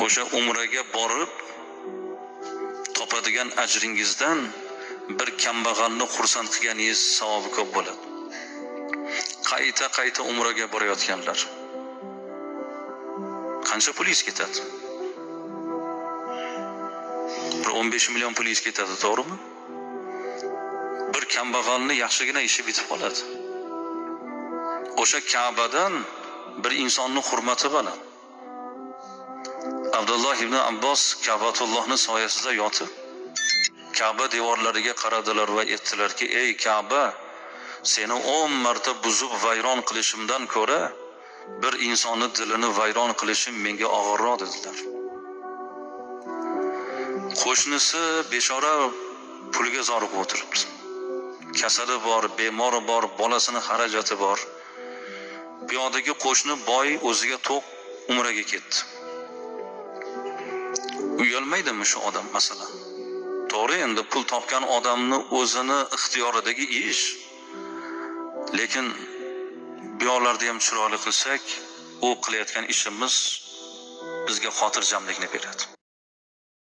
o'sha umraga borib topadigan ajringizdan bir kambag'alni xursand qilganingiz savobi ko'p bo'ladi. Qayta umraga borayotganlar qancha pulingiz ketadi? Bir 15 million pulingiz ketadi, to'g'rimi? Bir kambag'alni yaxshigina ishi bitib qoladi. O'sha Ka'badan bir insonning hurmati baland. Abdulloh ibn Abbos Ka'batullohning soyasida yotib, Ka'ba devorlariga qaradilar va aytdilarki: "Ey Ka'ba, seni 10 marta buzib vayron qilishimdan ko'ra bir insonning dilini vayron qilishim menga og'irroq" dedilar. Qo'shnisi bechora pulga zoriq o'tiribdi. Kasali bor, bemori bor, bolasini xarajati bor. Bu yoqdagi qo'shni boy o'ziga to'q umraga ketdi. Uyalmaydimi shu odam masalan? To'g'ri, endi pul topgan odamni o'zini ixtiyoridagi ish. Lekin bu yoqlarda ham chiroyli qilsak, u qilayotgan ishimiz bizga xotirjamlikni beradi.